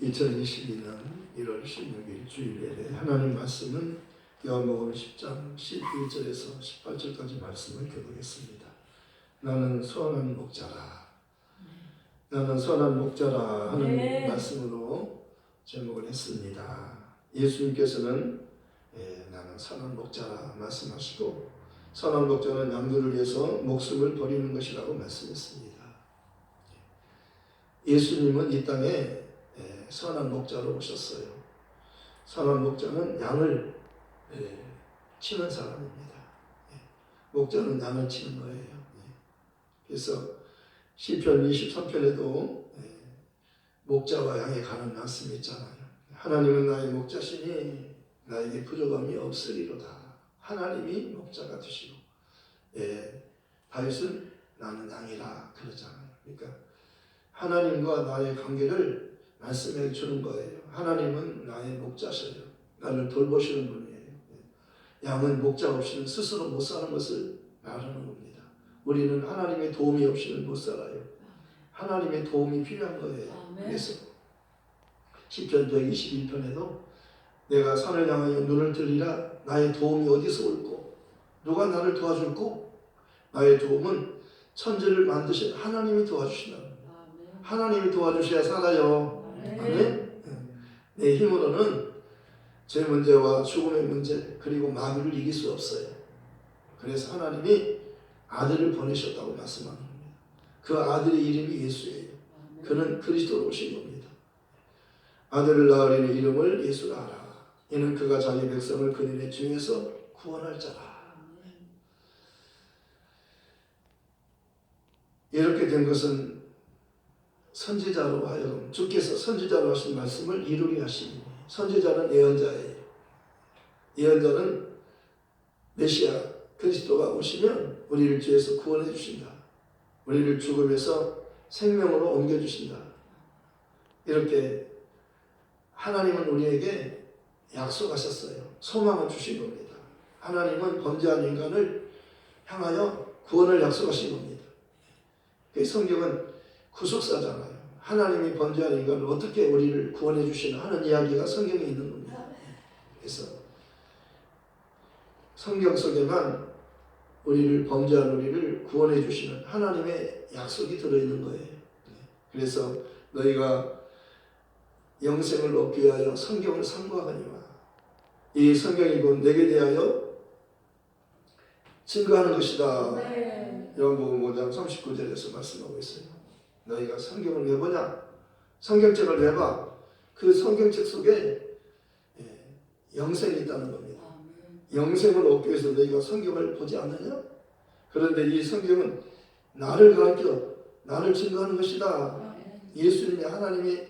2022년 1월 16일 주일에 하나님 말씀은 요한복음 10장 11절에서 18절까지 말씀을 교독했습니다. 나는 선한 목자라. 나는 선한 목자라 하는 말씀으로 제목을 했습니다. 예수님께서는 나는 선한 목자라 말씀하시고 선한 목자는 양들을 위해서 목숨을 버리는 것이라고 말씀했습니다. 예수님은 이 땅에 선한 목자로 오셨어요. 선한 목자는 양을 치는 사람입니다. 목자는 양을 치는 거예요. 그래서 시편 23편에도 목자와 양에 관한 말씀이 있잖아요. 하나님은 나의 목자시니 나에게 부족함이 없으리로다. 하나님이 목자가 되시고 다윗은 나는 양이라 그러잖아요. 그러니까 하나님과 나의 관계를 말씀해 주는 거예요. 하나님은 나의 목자셔요. 나를 돌보시는 분이에요. 양은 목자 없이는 스스로 못 사는 것을 말하는 겁니다. 우리는 하나님의 도움이 없이는 못 살아요. 하나님의 도움이 필요한 거예요. 그래서 시편 121편에도 내가 산을 향하여 눈을 들리라. 나의 도움이 어디서 올꼬? 누가 나를 도와줄꼬? 나의 도움은 천지를 만드신 하나님이 도와주신다. 하나님이 도와주셔야 살아요. 아멘. 내 힘으로는 제 문제와 죽음의 문제 그리고 마귀를 이길 수 없어요. 그래서 하나님이 아들을 보내셨다고 말씀하는 겁니다. 그 아들의 이름이 예수예요. 그는 그리스도로 오신 겁니다. 아들을 낳으리니 이름을 예수라 하라. 이는 그가 자기 백성을 그들의 죄에서 구원할 자라. 이렇게 된 것은 선지자로 하여금 주께서 선지자로 하신 말씀을 이루게 하시니 선지자는 예언자예요. 예언자는 메시아 그리스도가 오시면 우리를 죄에서 구원해 주신다. 우리를 죽음에서 생명으로 옮겨 주신다. 이렇게 하나님은 우리에게 약속하셨어요. 소망을 주신 겁니다. 하나님은 범죄한 인간을 향하여 구원을 약속하신 겁니다. 그 성경은 구속사잖아요. 하나님이 범죄한 인간을 어떻게 우리를 구원해 주시나 하는 이야기가 성경에 있는 겁니다. 그래서 성경 속에만 우리를 범죄한 우리를 구원해 주시는 하나님의 약속이 들어있는 거예요. 그래서 너희가 영생을 얻기 위하여 성경을 삼가하니와 이 성경이 곧 내게 대하여 증거하는 것이다. 요한복음 5장 39절에서 말씀하고 있어요. 너희가 성경을 왜 보냐? 성경책을 왜 봐? 그 성경책 속에 영생이 있다는 겁니다. 영생을 얻기 위해서 너희가 성경을 보지 않느냐? 그런데 이 성경은 나를 가르쳐 나를 증거하는 것이다. 예수님이 하나님이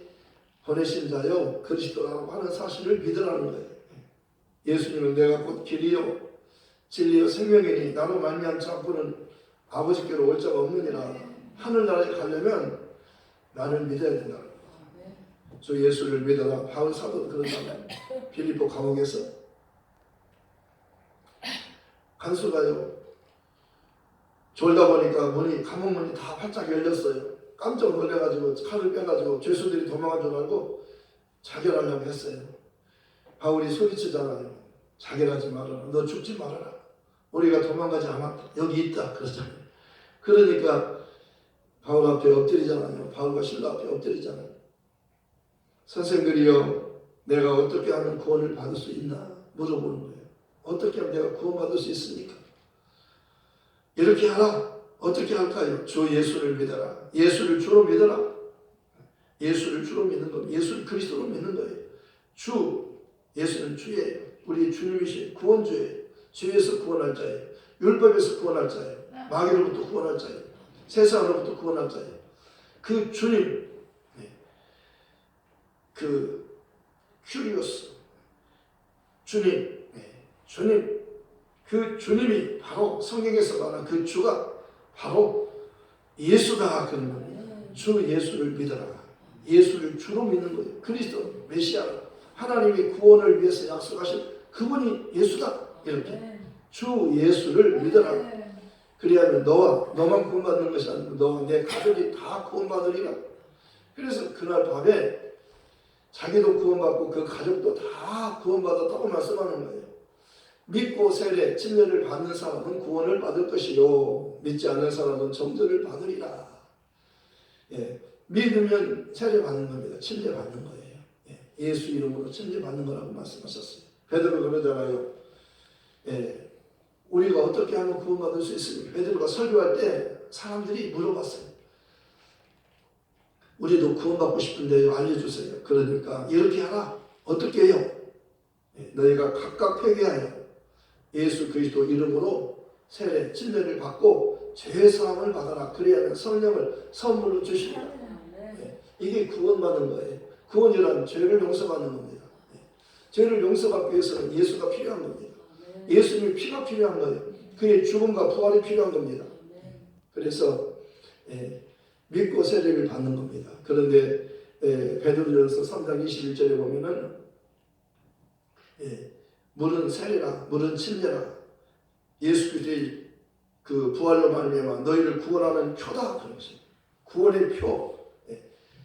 보내신 자요 그리스도라고 하는 사실을 믿으라는 거예요. 예수님은 내가 곧 길이요 진리요 생명이니 나로 말미암지 않고는 아버지께로 올 자가 없느니라. 하늘나라에 가려면 나를 믿어야 된다. 저 예수를 믿어라. 바울 사도도 그런다면 빌립보 감옥에서 간수가요 졸다 보니까 감옥 문이 다 활짝 열렸어요. 깜짝 놀래가지고 칼을 빼가지고 죄수들이 도망간 줄 알고 자결하려고 했어요. 바울이 소리치잖아요. 자결하지 말아라. 너 죽지 말아라. 우리가 도망가지 않았다. 여기 있다. 그러잖아요. 그러니까 바울 앞에 엎드리잖아요. 바울과 실라 앞에 엎드리잖아요. 선생들이여 내가 어떻게 하면 구원을 받을 수 있나 물어보는 거예요. 어떻게 하면 내가 구원받을 수 있습니까? 이렇게 하라. 어떻게 할까요? 주 예수를 믿어라. 예수를 주로 믿어라. 예수를 주로 믿는 겁니다. 예수를 그리스도로 믿는 거예요. 주, 예수는 주예요. 우리 주님이신 구원주예요. 죄에서 구원할 자예요. 율법에서 구원할 자예요. 마귀로부터 구원할 자예요. 세상으로부터 구원할 자예요. 그 주님, 그 큐리오스 주님, 주님, 그 주님이 바로 성경에서 말하는 그 주가 바로 예수다 그런 겁니다. 주 예수를 믿어라. 예수를 주로 믿는 거예요. 그리스도 메시아 하나님이 구원을 위해서 약속하신 그분이 예수다. 이렇게 주 예수를 믿어라. 그리하면 너만 구원받는 것이 아니고 너와 내 가족이 다 구원받으리라. 그래서 그날 밤에 자기도 구원받고 그 가족도 다 구원받았다고 말씀하는 거예요. 믿고 세례, 침례를 받는 사람은 구원을 받을 것이요 믿지 않는 사람은 정죄를 받으리라. 예, 믿으면 세례 받는 겁니다. 침례 받는 거예요. 예수 이름으로 침례 받는 거라고 말씀하셨어요. 베드로 그러잖아요. 예, 우리가 어떻게 하면 구원받을 수 있습니까? 베드로가 설교할 때 사람들이 물어봤어요. 우리도 구원받고 싶은데요, 알려주세요. 그러니까 이렇게 하라. 어떻게 해요? 예, 너희가 각각 회개하여 예수 그리스도 이름으로 세례, 침례를 받고 죄사함을 받아라. 그래야 성령을 선물로 주시리라. 예, 이게 구원받는 거예요. 구원이란 죄를 용서받는 겁니다. 예, 죄를 용서받기 위해서는 예수가 필요한 겁니다. 예수님의 피가 필요한 거예요. 그의 죽음과 부활이 필요한 겁니다. 그래서 믿고 세례를 받는 겁니다. 그런데 베드로전서 3장 21절에 보면은 물은 세례라, 물은 침례라, 예수 그리스도의 그 부활로 말미암아 너희를 구원하는 표다 그런 것입니다. 구원의 표,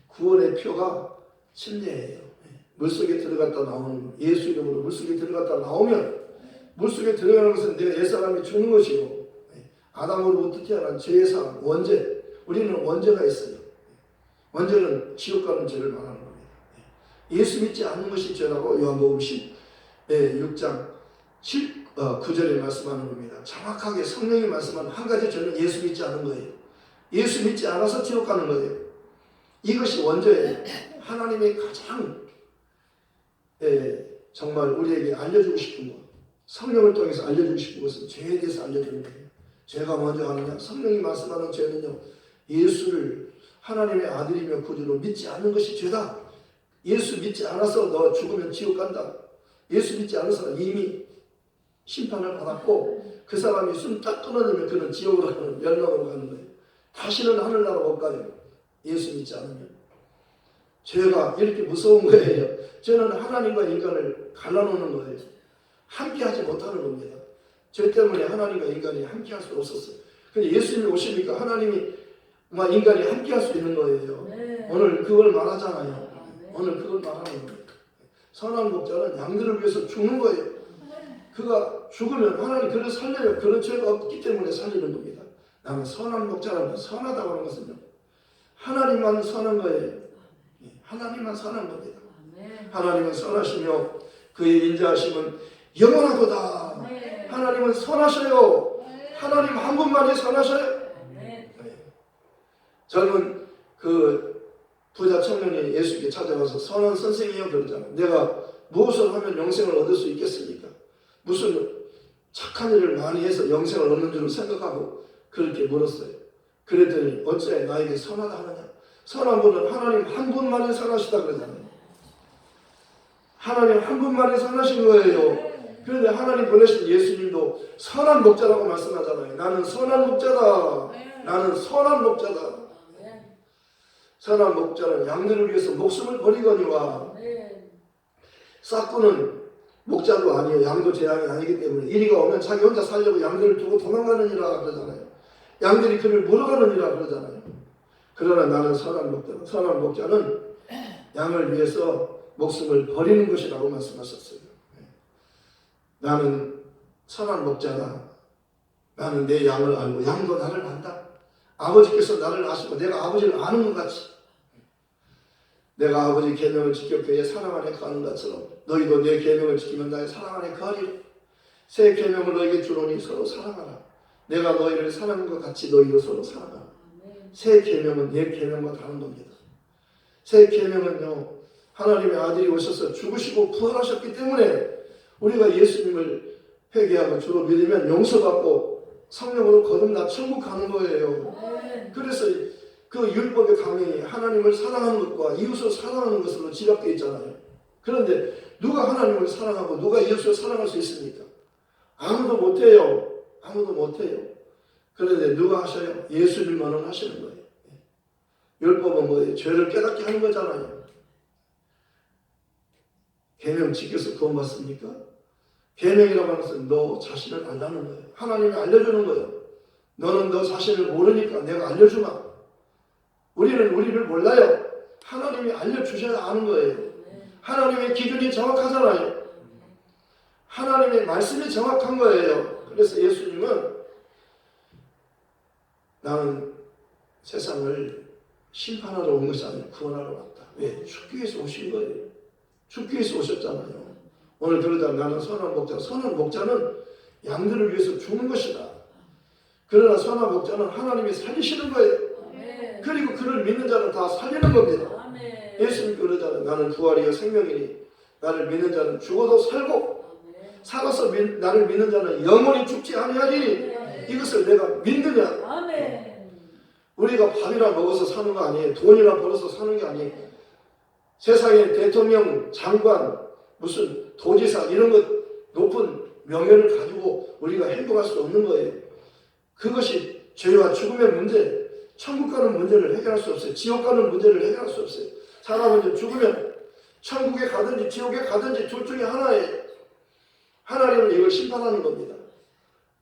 구원의 표가 침례예요. 물속에 들어갔다 나오는 예수 이름으로 물속에 들어갔다 나오면 물속에 들어가는 것은 내 옛사람이 죽는 것이고 아담으로부터 태어난 죄의 사람 원죄, 우리는 원죄가 있어요. 원죄는 지옥 가는 죄를 말하는 겁니다. 예수 믿지 않는 것이 죄라고 요한복음 6장 9절에 말씀하는 겁니다. 정확하게 성령이 말씀하는 한 가지 죄는 예수 믿지 않는 거예요. 예수 믿지 않아서 지옥 가는 거예요. 이것이 원죄예요. 하나님의 가장 정말 우리에게 알려주고 싶은 것, 성령을 통해서 알려주고 싶은 것은 죄에 대해서 알려주는 거예요. 죄가 먼저 하느냐? 성령이 말씀하는 죄는요, 예수를 하나님의 아들이며 구주로 믿지 않는 것이 죄다. 예수 믿지 않아서 너 죽으면 지옥 간다. 예수 믿지 않은 사람 이미 심판을 받았고 그 사람이 숨 딱 끊어내면 그는 지옥으로 가는, 멸망으로 가는 거예요. 다시는 하늘나라 못 가요. 예수 믿지 않으면. 죄가 이렇게 무서운 거예요. 죄는 하나님과 인간을 갈라놓는 거예요. 함께하지 못하는 겁니다. 죄 때문에 하나님과 인간이 함께할 수 없었어요. 근데 예수님이 오시니까 하나님과 인간이 함께할 수 있는 거예요. 네. 오늘 그걸 말하잖아요. 네. 오늘 그걸 말하는 겁니다. 선한 목자는 양들을 위해서 죽는 거예요. 그가 죽으면 하나님 그를 살려요. 그런 죄가 없기 때문에 살리는 겁니다. 나는 선한 목자라면 선하다고 하는 것은요, 하나님만 선한 거예요. 하나님만 선한 겁니다. 하나님은 선하시며 그의 인자하심은 영원하도다. 하나님은 선하셔요. 하나님 한 분만이 선하셔요. 젊은 그 부자 청년이 예수께 찾아와서 선한 선생이요 그러잖아요. 내가 무엇을 하면 영생을 얻을 수 있겠습니까? 무슨 착한 일을 많이 해서 영생을 얻는 줄 생각하고 그렇게 물었어요. 그랬더니 어째 나에게 선하다 하느냐? 선한 분은 하나님 한 분만이 선하시다 그러잖아요. 하나님 한 분만이 선하신 거예요. 그런데 하나님 보내신 예수님도 선한 목자라고 말씀하잖아요. 나는 선한 목자다. 나는 선한 목자다. 선한 목자는 양들을 위해서 목숨을 버리거니와, 싹구는 목자도 아니에요. 양도 재앙이 아니기 때문에 이리가 오면 자기 혼자 살려고 양들을 두고 도망가느니라 그러잖아요. 양들이 그를 물어가느니라 그러잖아요. 그러나 나는 선한 목자다. 선한 목자는 양을 위해서 목숨을 버리는 것이라고 말씀하셨어요. 나는 선한 목자다. 나는 내 양을 알고 양도 나를 안다. 아버지께서 나를 아시고 내가 아버지를 아는 것 같이, 내가 아버지 계명을 지켜 그의 사랑 안에 거하는 것처럼 너희도 내 계명을 지키면 나의 사랑 안에 거하리라. 새 계명을 너희에게 주노니 서로 사랑하라. 내가 너희를 사랑한 것 같이 너희도 서로 사랑하라. 새 계명은 옛 계명과 다른 겁니다. 새 계명은요, 하나님의 아들이 오셔서 죽으시고 부활하셨기 때문에 우리가 예수님을 회개하고 주로 믿으면 용서받고 성령으로 거듭나 천국 가는 거예요. 그래서 그 율법의 강령이 하나님을 사랑하는 것과 이웃을 사랑하는 것으로 지각되어 있잖아요. 그런데 누가 하나님을 사랑하고 누가 이웃을 사랑할 수 있습니까? 아무도 못해요. 아무도 못해요. 그런데 누가 하셔요? 예수님만은 하시는 거예요. 율법은 뭐예요? 죄를 깨닫게 하는 거잖아요. 계명 지켜서 구원받습니까? 계명이라고 하는 것은 너 자신을 알라는 거예요. 하나님이 알려주는 거예요. 너는 너 자신을 모르니까 내가 알려주마. 우리는 우리를 몰라요. 하나님이 알려주셔야 아는 거예요. 하나님의 기준이 정확하잖아요. 하나님의 말씀이 정확한 거예요. 그래서 예수님은 나는 세상을 심판하러 온 것이 아니라 구원하러 왔다. 왜? 죽기 위해서 오신 거예요. 죽기 위해서 오셨잖아요. 오늘 그러자 나는 선한 목자. 선한 목자는 양들을 위해서 죽는 것이다. 그러나 선한 목자는 하나님이 살리시는 거예요. 그리고 그를 믿는 자는 다 살리는 겁니다. 예수님 그러잖아요. 나는 부활이요 생명이니 나를 믿는 자는 죽어도 살고 살아서 나를 믿는 자는 영원히 죽지 아니하리니 이것을 내가 믿느냐? 우리가 밥이나 먹어서 사는 거 아니에요. 돈이나 벌어서 사는 게 아니에요. 세상에 대통령, 장관, 무슨 도지사 이런 것 높은 명예를 가지고 우리가 행복할 수 없는 거예요. 그것이 죄와 죽음의 문제, 천국 가는 문제를 해결할 수 없어요. 지옥 가는 문제를 해결할 수 없어요. 사람은 이제 죽으면 천국에 가든지 지옥에 가든지 둘 중에 하나예요. 하나님은 이걸 심판하는 겁니다.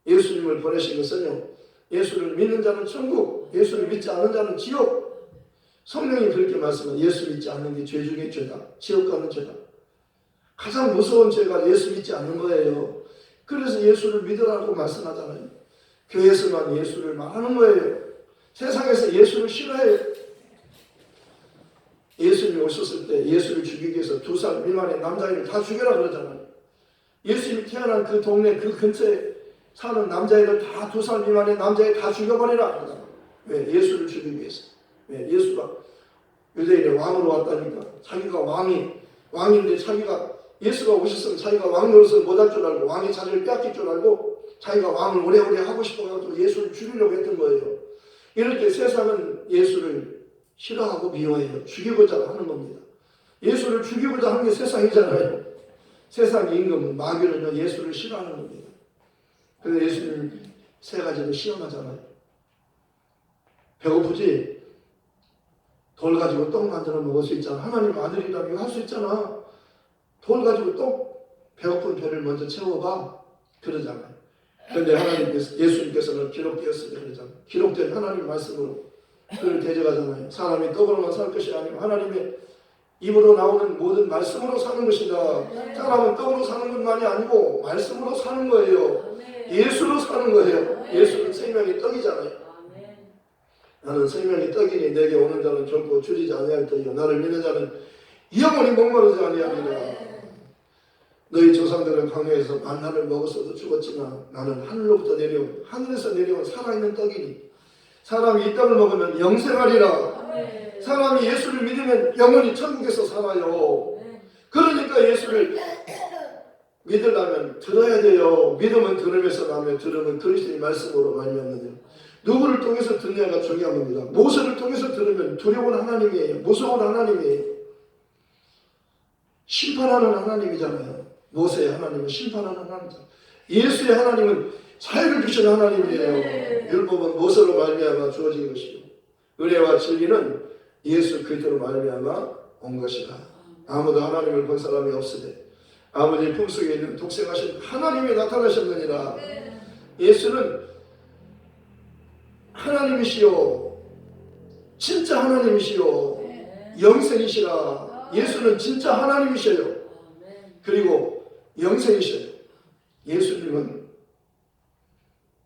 예수님을 보내신 것은요, 예수를 믿는 자는 천국, 예수를 믿지 않는 자는 지옥. 성령이 그렇게 말씀합니다. 예수 믿지 않는 게 죄 중에 죄다. 지옥 가는 죄다. 가장 무서운 죄가 예수 믿지 않는 거예요. 그래서 예수를 믿으라고 말씀하잖아요. 교회에서만 예수를 말하는 거예요. 세상에서 예수를 싫어해요. 예수님이 오셨을 때 예수를 죽이기 위해서 2살 미만의 남자애를 다 죽여라 그러잖아요. 예수님이 태어난 그 동네 그 근처에 사는 남자애들 다 2살 미만의 남자애 다 죽여버리라 그러잖아요. 왜? 예수를 죽이기 위해서. 왜? 예수가 유대인의 왕으로 왔다니까. 자기가 왕인데 자기가 예수가 오셨으면 자기가 왕 노릇을 못할 줄 알고 왕의 자리를 뺏길 줄 알고 자기가 왕을 오래오래 하고 싶어가지고 예수를 죽이려고 했던 거예요. 이럴 때 세상은 예수를 싫어하고 미워해요. 죽이고자 하는 겁니다. 예수를 죽이고자 하는 게 세상이잖아요. 세상의 임금은 마귀는요 예수를 싫어하는 겁니다. 그래서 예수님 3가지로 시험하잖아요. 배고프지? 돌 가지고 떡 만들어 먹을 수 있잖아. 하나님 아들이라면 할 수 있잖아. 돌 가지고 떡 배고픈 배를 먼저 채워봐. 그러잖아요. 그런데 하나님께서 예수님께서는 기록되었으니 그러잖아요. 기록된 하나님 말씀으로 그를 대적하잖아요. 사람이 떡으로만 살 것이 아니고 하나님의 입으로 나오는 모든 말씀으로 사는 것이다. 사람은 떡으로 사는 것만이 아니고 말씀으로 사는 거예요. 예수로 사는 거예요. 예수는 생명의 떡이잖아요. 나는 생명의 떡이니 내게 오는 자는 결코 줄이지 아니할 터이요 나를 믿는 자는 영원히 목마르지 아니하리라. 너희 조상들은 광야에서 만나를 먹었어도 죽었지만 나는 하늘로부터 내려온 하늘에서 내려온 살아있는 떡이니 사람이 이 떡을 먹으면 영생하리라. 사람이 예수를 믿으면 영원히 천국에서 살아요. 그러니까 예수를 믿으려면 들어야 돼요. 믿음은 들으면서 나면 들으면 그리스도의 말씀으로 말미암느니라. 누구를 통해서 듣느냐가 중요한 겁니다. 모세를 통해서 들으면 두려운 하나님이에요. 무서운 하나님이에요. 심판하는 하나님이잖아요. 모세의 하나님은 심판하는 하나님이잖아요. 예수의 하나님은 사유를 주시는 하나님이에요. 율법은 모세로 말미암아 주어진 것이고 은혜와 진리는 예수 그리스도로 말미암아 온 것이다. 아무도 하나님을 본 사람이 없으되 아버지 품속에 있는 독생하신 하나님이 나타나셨느니라. 예수는 하나님이시요 진짜 하나님이시요 영생이시라. 예수는 진짜 하나님이셔요. 그리고 영생이셔요. 예수님은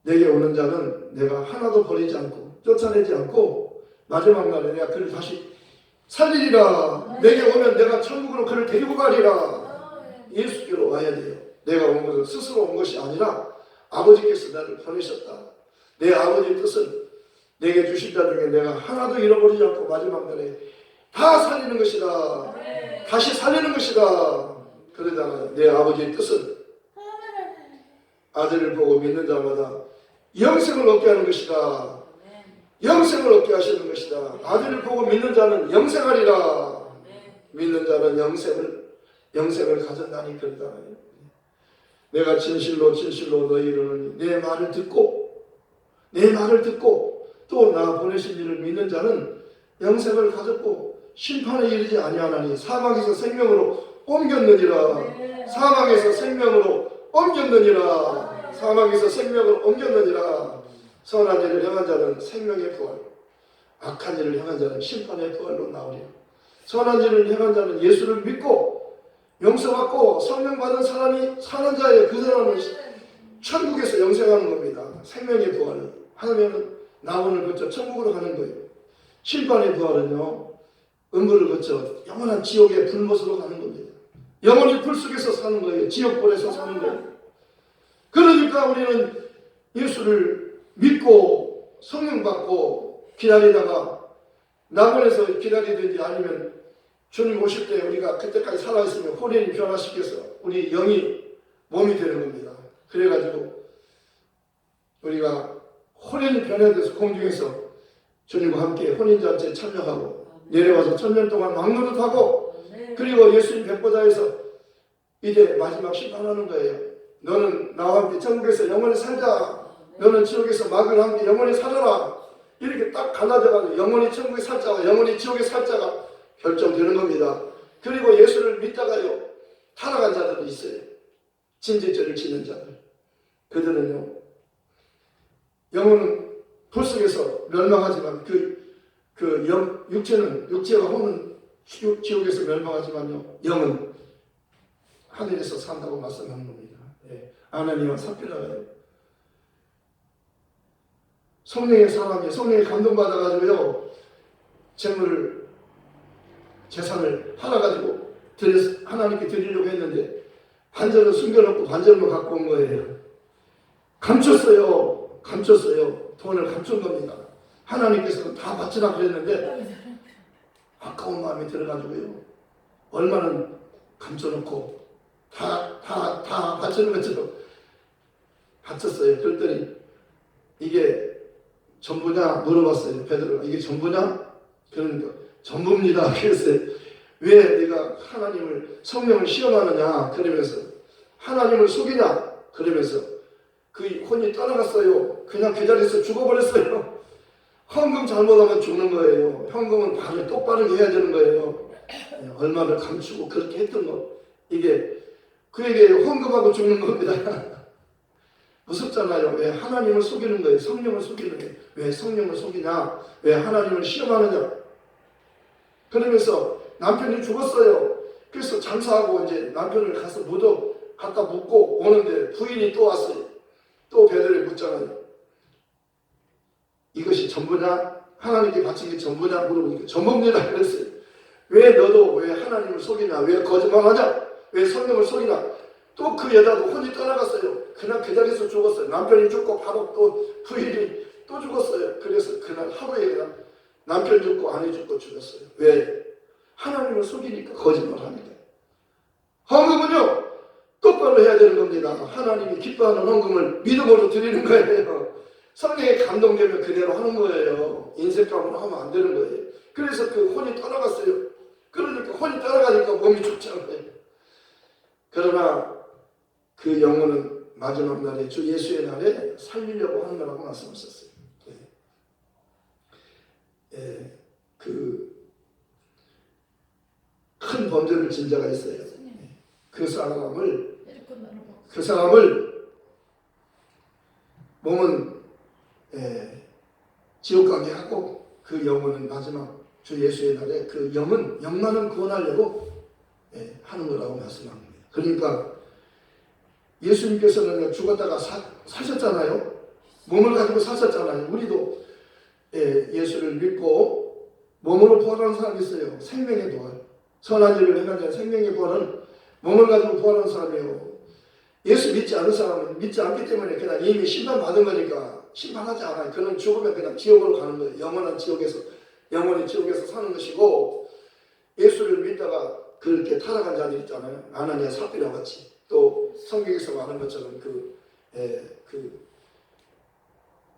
내게 오는 자는 내가 하나도 버리지 않고 쫓아내지 않고 마지막 날에 내가 그를 다시 살리리라. 내게 오면 내가 천국으로 그를 데리고 가리라. 예수께로 와야 돼요. 내가 온 것은 스스로 온 것이 아니라 아버지께서 나를 보내셨다. 내 아버지의 뜻은 내게 주신 자 중에 내가 하나도 잃어버리지 않고 마지막 날에 다 살리는 것이다. 다시 살리는 것이다. 그러잖아요. 내 아버지의 뜻은 아들을 보고 믿는 자마다 영생을 얻게 하는 것이다. 영생을 얻게 하시는 것이다. 아들을 보고 믿는 자는 영생하리라. 믿는 자는 영생을 가졌나니 그러잖아요. 내가 진실로 너희 이르노니 내 말을 듣고 또 나 보내신 이를 믿는 자는 영생을 가졌고 심판에 이르지 아니하나니 사망에서 생명으로 옮겼느니라. 사망에서 생명으로 옮겼느니라. 사망에서 생명으로 옮겼느니라. 선한 일을 행한 자는 생명의 부활, 악한 일을 행한 자는 심판의 부활로 나오리라. 선한 일을 행한 자는 예수를 믿고 용서받고 성령 받은 사람이 사는 자예요. 그 사람은 천국에서 영생하는 겁니다. 생명의 부활을 하면 나원을 거쳐 천국으로 가는 거예요. 심판의 부활은요, 음부를 거쳐 영원한 지옥의 불못으로 가는 겁니다. 영원히 불 속에서 사는 거예요. 지옥불에서 사는 거예요. 그러니까 우리는 예수를 믿고 성령 받고 기다리다가 낙원에서 기다리든지 아니면 주님 오실 때 우리가 그때까지 살아있으면 혼인이 변화시켜서 우리 영이 몸이 되는 겁니다. 그래가지고 우리가 혼인이 변화돼서 공중에서 주님과 함께 혼인잔치에 참여하고 내려와서 1000년 동안 왕노릇하고 그리고 예수님 백보자에서 이제 마지막 심판하는 거예요. 너는 나와 함께 천국에서 영원히 살자. 너는 지옥에서 막을 함께 영원히 살아라. 이렇게 딱 갈라져가지고 영원히 천국에 살 자와 영원히 지옥에 살 자가 결정되는 겁니다. 그리고 예수를 믿다가요 타락한 자들도 있어요. 진질죄를 지는 자들. 그들은요 영혼은 불 속에서 멸망하지만 육체가 혼은 지옥에서 멸망하지만요 영은 하늘에서 산다고 말씀하는 겁니다. 예. 하나님은 삽질하가요. 성령의 사람이 성령의 감동받아가지고요 재산을 팔아가지고 하나님께 드리려고 했는데 반절은 숨겨놓고 반절만 갖고 온 거예요. 감췄어요. 돈을 감춘 겁니다. 하나님께서는 다 바치라 그랬는데 아까운 마음이 들어가지고요 얼마나 감춰놓고 다 바치는 것처럼 바쳤어요. 그랬더니 이게 전부냐 물어봤어요. 베드로가 이게 전부냐? 그러니까 전부입니다. 그랬어요. 왜 네가 하나님을 성령을 시험하느냐? 그러면서 하나님을 속이냐? 그러면서 그 혼이 떠나갔어요. 그냥 그 자리에서 죽어버렸어요. 헌금 잘못하면 죽는 거예요. 헌금은 바로 똑바르게 해야 되는 거예요. 얼마나 감추고 그렇게 했던 거 이게 그에게 헌금하고 죽는 겁니다. 무섭잖아요. 왜 하나님을 속이는 거예요? 성령을 속이는 거예요. 왜 성령을 속이냐? 왜 하나님을 시험하느냐? 그러면서 남편이 죽었어요. 그래서 장사하고 이제 남편을 가서 갖다 묻고 오는데 부인이 또 왔어요. 또 베드로에 묻잖아요. 이것이 전부냐? 하나님께 바친 게 전부냐? 물어보니까 전부입니다. 그랬어요. 왜 너도 왜 하나님을 속이냐? 왜 거짓말하냐? 왜 성령을 속이냐? 또 그 여자도 혼이 떠나갔어요. 그날 그 자리에서 죽었어요. 남편이 죽고 바로 또 부인이 또 죽었어요. 그래서 그날 하루에 그냥 남편 죽고 아내 죽고 죽었어요. 왜? 하나님을 속이니까 거짓말하니까. 헌금은요 똑바로 해야 되는 겁니다. 하나님이 기뻐하는 헌금을 믿음으로 드리는 거예요. 성령에 감동되면 그대로 하는 거예요. 인색감으로 하면 안 되는 거예요. 그래서 그 혼이 떠나갔어요. 그러니까 혼이 떠나가니까 몸이 죽잖아요. 그러나 그 영혼은 마지막 날에 주 예수의 날에 살리려고 하는 거라고 말씀하셨어요. 그 큰 범죄를 진 자가 있어요. 그 사람을 몸은 지옥 가게 하고 그 영혼은 마지막 주 예수의 날에 그 영만은 구원하려고 하는 거라고 말씀합니다. 그러니까 예수님께서는 죽었다가 사셨잖아요. 몸을 가지고 사셨잖아요. 우리도 예수를 믿고 몸으로 부활하는 사람이 있어요. 생명의 부활. 선한 일을 행한 자 생명의 부활은 몸을 가지고 부활하는 사람이에요. 예수 믿지 않은 사람은 믿지 않기 때문에 그냥 이미 심판받은 거니까 심판하지 않아요. 그는 죽으면 그냥 지옥으로 가는 거예요. 영원히 지옥에서 사는 것이고, 예수를 믿다가 그렇게 타락한 자들 있잖아요. 아나니아 삽비라 같이, 또 성경에서 말하는 것처럼 그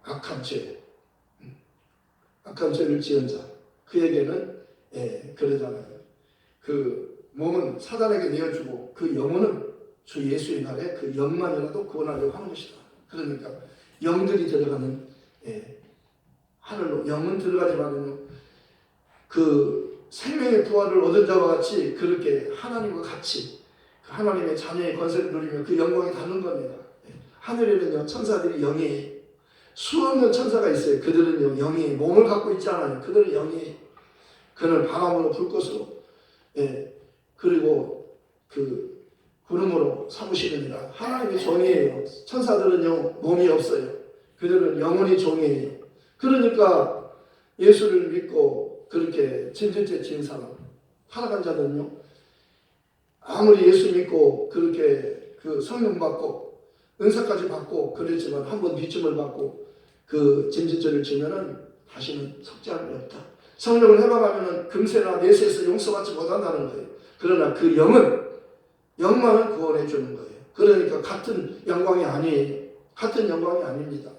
악한 죄를 지은 자, 그에게는 그러잖아요. 그 몸은 사단에게 내어주고 그 영혼은 주 예수의 날에 그 영만이라도 구원하려고 하는 것이다. 그러니까 영들이 들어가는 하늘로 영은 들어가지만 그 생명의 부활을 얻은 자와 같이 그렇게 하나님과 같이 그 하나님의 자녀의 권세를 누리며 그 영광이 닿는 겁니다. 하늘에는요 천사들이 영이에요. 수없는 천사가 있어요. 그들은요 영이 몸을 갖고 있지 않아요. 그들은 영이 그는 바람으로 불꽃으로 그리고 그 구름으로 삼으시느니라. 하나님의 종이에요. 천사들은요 몸이 없어요. 그들은 영혼이 종이에요. 그러니까 예수를 믿고 그렇게 진실죄 지은 사람 타락한 자들은요 아무리 예수 믿고 그렇게 그 성령 받고 은사까지 받고 그랬지만 한번 빚짐을 받고 그 진실죄를 지면은 다시는 속죄함이 없다. 성령을 해방하면은 금세나 내세에서 용서받지 못한다는 거예요. 그러나 그 영만은 구원해 주는 거예요. 그러니까 같은 영광이 아니에요. 같은 영광이 아닙니다.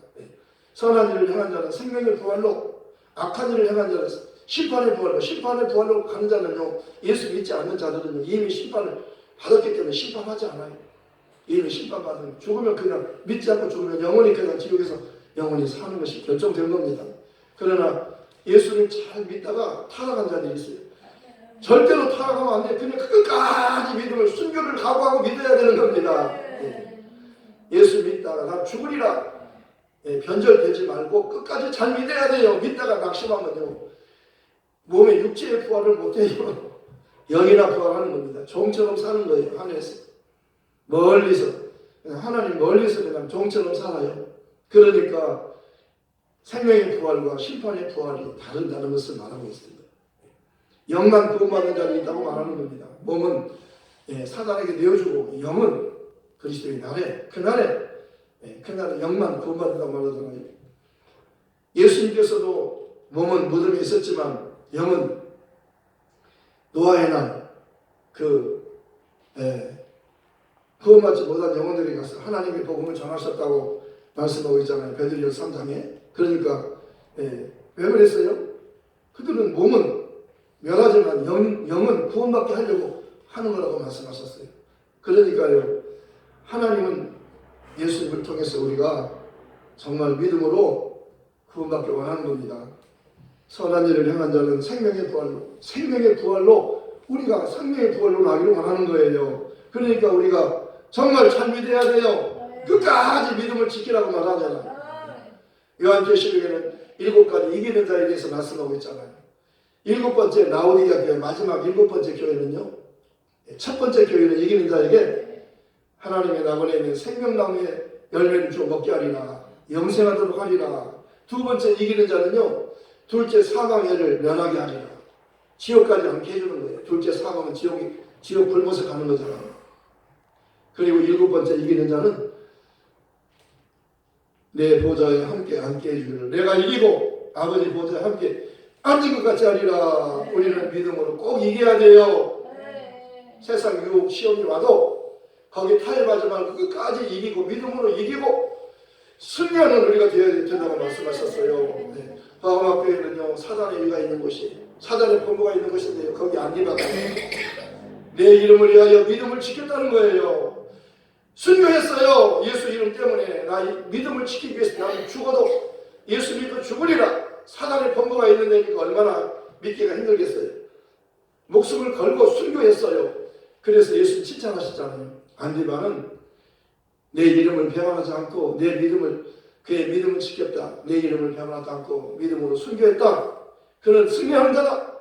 선한 일을 행한 자는 생명의 부활로, 악한 일을 행한 자는 심판의 부활로, 심판의 부활로 가는 자는요 예수 믿지 않는 자들은요 이미 심판을 받았기 때문에 심판하지 않아요. 이미 심판받은, 죽으면 그냥 믿지 않고 죽으면 영원히 그냥 지옥에서 영원히 사는 것이 결정된 겁니다. 그러나 예수를 잘 믿다가 타락한 자들이 있어요. 절대로 타락하면 안 돼. 그냥 끝까지 믿음을, 순교를 각오하고 믿어야 되는 겁니다. 예수 믿다가 나 죽으리라 변절되지 말고 끝까지 잘 믿어야 돼요. 믿다가 낙심하면요 몸의 육체의 부활을 못해요. 영이나 부활하는 겁니다. 종처럼 사는 거예요. 하늘에서 멀리서, 하나님 멀리서 그냥 종처럼 살아요. 그러니까 생명의 부활과 심판의 부활이 다르다는 것을 말하고 있습니다. 영만 구원받는 자들이 있다고 말하는 겁니다. 몸은 사단에게 내어주고 영은 그리스도의 날에, 그날에 영만 구원받는다고 말하잖아요. 예수님께서도 몸은 무덤에 있었지만 영은 노아의 날 구원받지 못한 영혼들이 가서 하나님의 복음을 전하셨다고 말씀하고 있잖아요. 베드로전서 3장에. 그러니까 왜 그랬어요? 그들은 몸은 멸하지만 영은 구원받게 하려고 하는 거라고 말씀하셨어요. 그러니까요 하나님은 예수님을 통해서 우리가 정말 믿음으로 구원받기 원하는 겁니다. 선한 일을 행한 자는 생명의 부활로 우리가 생명의 부활로 나기를 원하는 거예요. 그러니까 우리가 정말 잘 믿어야 돼요. 끝까지 믿음을 지키라고 말하잖아요. 요한계시록에는 7가지 이기는 자에 대해서 말씀하고 있잖아요. 7번째 라오디게아 교회, 마지막 7번째 교회는요, 첫 번째 교회는 이기는 자에게 하나님의 낙원에 있는 생명나무의 열매를 주어 먹게 하리라, 영생하도록 하리라. 두 번째 이기는 자는요 둘째 사망해를 면하게 하리라. 지옥까지 않게 해주는 거예요. 둘째 사망은 지옥 불못에 가는 거잖아요. 그리고 7번째 이기는 자는 내 보좌에 함께 앉게 해주기를, 내가 이기고 아버지 보좌에 함께 앉은 것 같이 하리라. 우리는 믿음으로 꼭 이겨야 돼요. 세상 유혹 시험이 와도 거기 타협하지 말고 끝까지 이기고 믿음으로 이기고 승리하는 우리가 되어야 된다고 말씀하셨어요. 바하마교회는요 사단의 위가 있는 곳이, 사단의 본부가 있는 곳인데요 거기 안 들어가요. 내 이름을 위하여 믿음을 지켰다는 거예요. 순교했어요. 예수 이름 때문에 나 믿음을 지키기 위해서 나는 죽어도 예수 믿고 죽으리라. 사단의 본부가 있는 데니까 얼마나 믿기가 힘들겠어요. 목숨을 걸고 순교했어요. 그래서 예수 칭찬하셨잖아요. 안디바는 내 이름을 배반하지 않고 그의 믿음을 지켰다. 내 이름을 배반하지 않고 믿음으로 순교했다. 그는 승리하는 자다.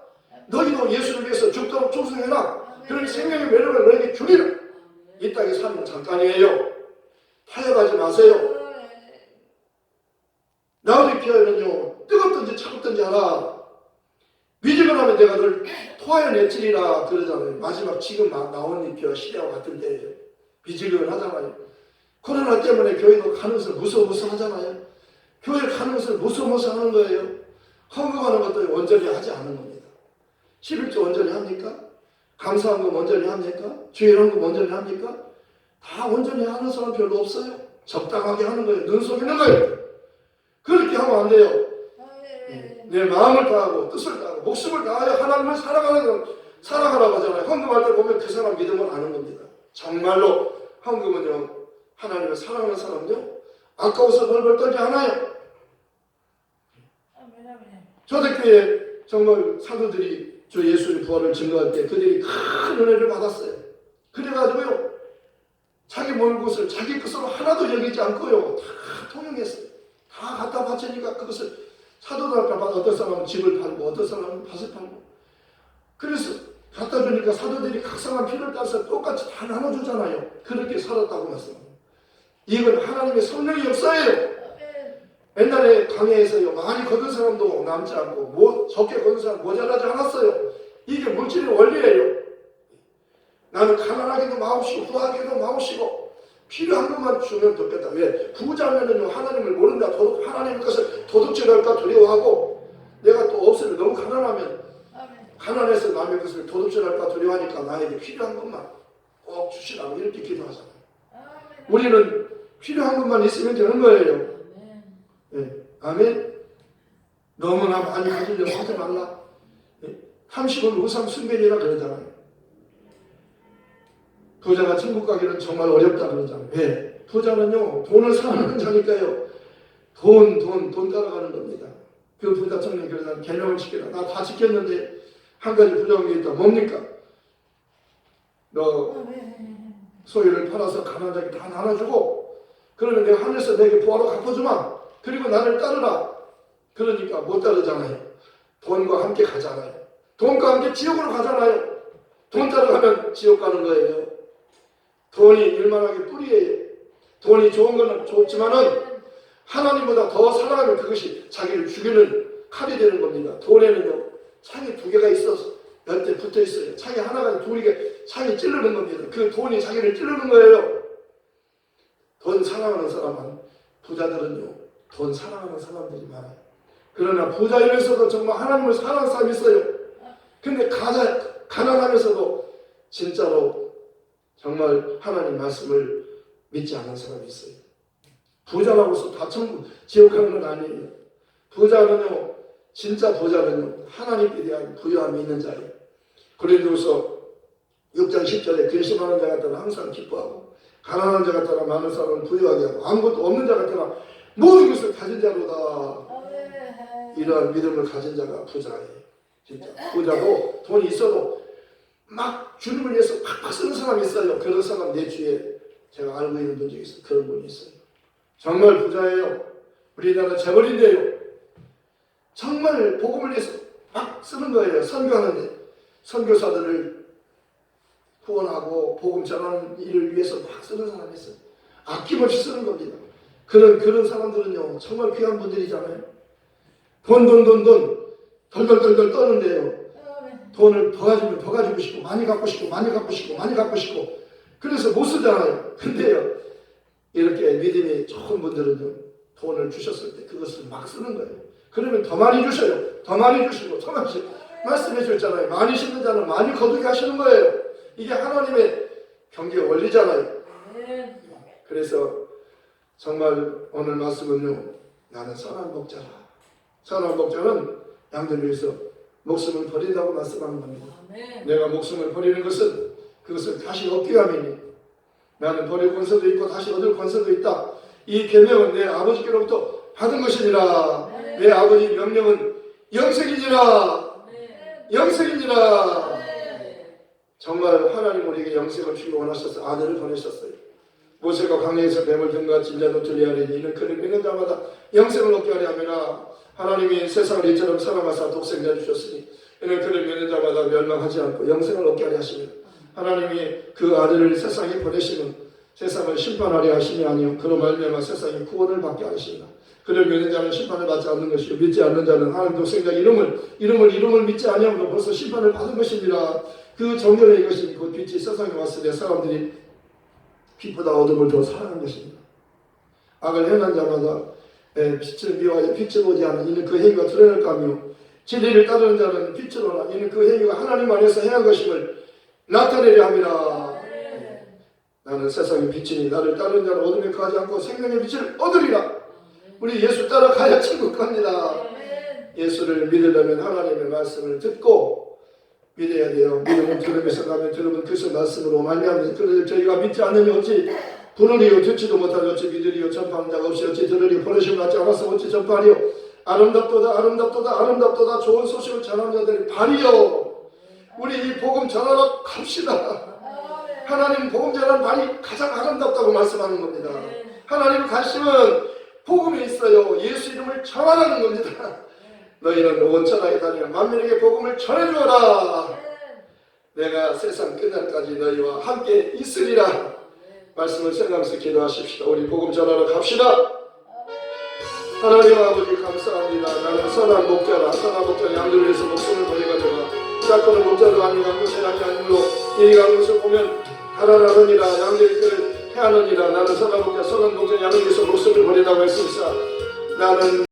너희도 예수를 위해서 죽도록 충성해라. 그러니 생명의 매력을 너에게 주리라. 이 땅에 사는 건 잠깐이에요. 타협하지 마세요. 라오디게아는요 뜨겁든지 차갑든지 하라. 믿음을 하면 내가 널 토하여내치리라 그러잖아요. 마지막 지금 나온 잎이와 시대와 같은 때예요. 비질을 하잖아요. 코로나 때문에 교회도 가는 것을 무서워 하잖아요. 교회 가는 것을 무서워 하는 거예요. 헌금하는 것도 온전히 하지 않는 겁니다. 11조 온전히 합니까? 감사헌금 온전히 합니까? 주일헌금 온전히 합니까? 다 온전히 하는 사람 별로 없어요. 적당하게 하는 거예요. 눈 속이는 거예요. 그렇게 하면 안 돼요. 내 마음을 다하고 뜻을 다하고 목숨을 다하여 하나님을 사랑하라고 하잖아요. 헌금할 때 보면 그 사람 믿음을 아는 겁니다. 정말로 헌금은요 하나님을 사랑하는 사람은요 아까워서 벌벌 떨지 않아요. 초대교회 정말 사도들이 주 예수의 부활을 증거할 때 그들이 큰 은혜를 받았어요. 그래가지고요 자기 모은 것을 자기 것으로 하나도 여기지 않고요 다 통용했어요. 다 갖다 바치니까 그것을 사도들 앞에 받아 어떤 사람은 집을 팔고 어떤 사람은 밭을 팔고, 그래서 갖다 주니까 사도들이 각성한 피를 따서 똑같이 다 나눠주잖아요. 그렇게 살았다고 말씀합니다. 이건 하나님의 성령의 역사예요. 옛날에 강해에서요 많이 거둔 사람도 남지 않고 적게 거둔 사람 모자라지 않았어요. 이게 물질의 원리예요. 나는 가난하게도 마옵시고 후하게도 마옵시고 필요한 것만 주면 좋겠다. 왜? 부자면은요 하나님을 모른다. 하나님의 것을 도둑질할까 두려워하고, 내가 또 없으면 너무 가난하면 가난해서 남의 것을 도둑질할까 두려워하니까 나에게 필요한 것만 꼭 주시라고 이렇게 기도하잖아요. 우리는 필요한 것만 있으면 되는 거예요. 네. 아멘. 너무나 많이 가지려고 하지 말라. 네. 30은 우상 숭배이라 그러잖아요. 부자가 천국 가기는 정말 어렵다 그러잖아요. 왜? 부자는요 돈을 사랑하는 자니까요. 돈 따라가는 겁니다. 그 부자 청년 그러잖아요. 계명을 지켜라. 나 다 지켰는데 한 가지 부정한 게 있다. 뭡니까? 너 소유를 팔아서 가난한 자에게 다 나눠주고, 그러면 내가 하늘에서 내게 보화로 갚아주마. 그리고 나를 따르라. 그러니까 못 따르잖아요. 돈과 함께 가잖아요. 돈과 함께 지옥으로 가잖아요. 돈 따라가면 지옥 가는 거예요. 돈이 일만하게 뿌리예요. 돈이 좋은 거는 좋지만은 하나님보다 더 사랑하면 그것이 자기를 죽이는 칼이 되는 겁니다. 돈에는요 창이 두 개가 있어서 몇 대 붙어 있어요. 창이 하나가 두 개, 창이 찌르는 겁니다. 그 돈이 자기를 찌르는 거예요. 돈 사랑하는 사람은, 부자들은요 돈 사랑하는 사람들이 많아요. 그러나 부자이면서도 정말 하나님을 사랑하는 사람이 있어요. 근데 가난하면서도 진짜로 정말 하나님 말씀을 믿지 않는 사람이 있어요. 부자라고 해서 다 천국 지옥 가는 건 아니에요. 부자는요 진짜 부자는요 하나님께 대한 부유함이 있는 자예요. 고린도후서 6장 10절에 근심하는 자 같다는 항상 기뻐하고, 가난한 자 같다나 많은 사람은 부유하게 하고, 아무것도 없는 자 같다나 모든 것을 가진 자로다. 이러한 믿음을 가진 자가 부자예요. 진짜 부자도 돈이 있어도 막 주님을 위해서 팍팍 쓰는 사람이 있어요. 그런 사람 내 주위에 제가 알고 있는 분 중에서 그런 분이 있어요. 정말 부자예요. 우리나라 재벌인데요 정말 복음을 위해서 막 쓰는 거예요. 선교하는데 선교사들을 후원하고 복음 전하는 일을 위해서 막 쓰는 사람이 있어요. 아낌없이 쓰는 겁니다. 그런 사람들은요 정말 귀한 분들이잖아요. 돈 덜덜덜덜 떠는데요 돈을 더 가지고 싶고 많이 갖고 싶고 그래서 못 쓰잖아요. 근데요 이렇게 믿음이 좋은 분들은요 돈을 주셨을 때 그것을 막 쓰는 거예요. 그러면 더 많이 주셔요. 더 많이 주시고 더 많이 주시고. 말씀해 주셨잖아요. 많이 심는 자는 많이 거두게 하시는 거예요. 이게 하나님의 경계 원리잖아요. 그래서 정말 오늘 말씀은요 나는 선한 목자라. 선한 목자는 양들 위해서 목숨을 버린다고 말씀하는 겁니다. 내가 목숨을 버리는 것은 그것을 다시 얻기 위함이니, 나는 버릴 권세도 있고 다시 얻을 권세도 있다. 이 계명은 내 아버지께로부터 받은 것이니라. 내 아버지 명령은 영생이니라. 영생이니라. 정말 하나님 우리에게 영생을 주기 원하셔서 아들을 보내셨어요. 모세가 광야에서 뱀을 등과 진자도 들려하리니 이는 그를 믿는 자마다 영생을 얻게 하려 함이라. 하나님이 세상을 이처럼 사랑하사 독생자 주셨으니 이는 그를 믿는 자마다 멸망하지 않고 영생을 얻게 하려 하시며, 하나님이 그 아들을 세상에 보내시면 세상을 심판하려 하심이 아니요 그로 말미암아 세상이 구원을 받게 하시니라. 그를 믿는 자는 심판을 받지 않는 것이요 믿지 않는 자는 하나님 독생자 이름을 믿지 아니함으로 벌써 심판을 받은 것입니다. 그 정결의 이것이 곧 빛이 세상에 왔을 때 사람들이 빛보다 어둠을 더 사랑한 것입니다. 악을 행한 자마다 빛을 미워하여 빛을 보지 않는 이는 그 행위가 드러날 까며, 진리를 따르는 자는 빛을 오라. 이는 그 행위가 하나님 안에서 행한 것임을 나타내려 함이라. 나는 세상의 빛이니 나를 따르는 자는 어둠에 가지 않고 생명의 빛을 얻으리라. 우리 예수 따라가야 천국 갑니다. 예수를 믿으려면 하나님의 말씀을 듣고 믿어야 돼요. 믿음은 들음에서 나면 들음은 그리스도 말씀으로 말미암는. 그래서 저희가 믿지 않으니 어찌 부르리요 듣지도 못하니 어찌 믿으리요 전파하는 자가 없이 어찌 들으리요 보내심을 받지 않아서 어찌 전파하리요. 아름답도다 좋은 소식을 전하는 자들이 발이요. 우리 이 복음 전하러 갑시다. 하나님 복음 전하는 발이 가장 아름답다고 말씀하는 겁니다. 하나님 관심은 복음에 있어요. 예수 이름을 전하라는 겁니다. 너희는 온 천하에 다니며 만민에게 복음을 전해주어라. 내가 세상 끝날까지 너희와 함께 있으리라. 말씀을 생각하면서 기도하십시다. 우리 복음 전하러 갑시다. 하나님 아버지 감사합니다. 나는 선한 목자라. 선한 목자 양들을 위해서 목숨을 버려가져가 짝거는 목자도 아니고 양곳에 양이 아니므로 이 양곳을 보면 달아나느니라. 양들이 그를 해하느니라. 나는 선한 목자 양을 위해서 목숨을 버리라고 했습니다. 나는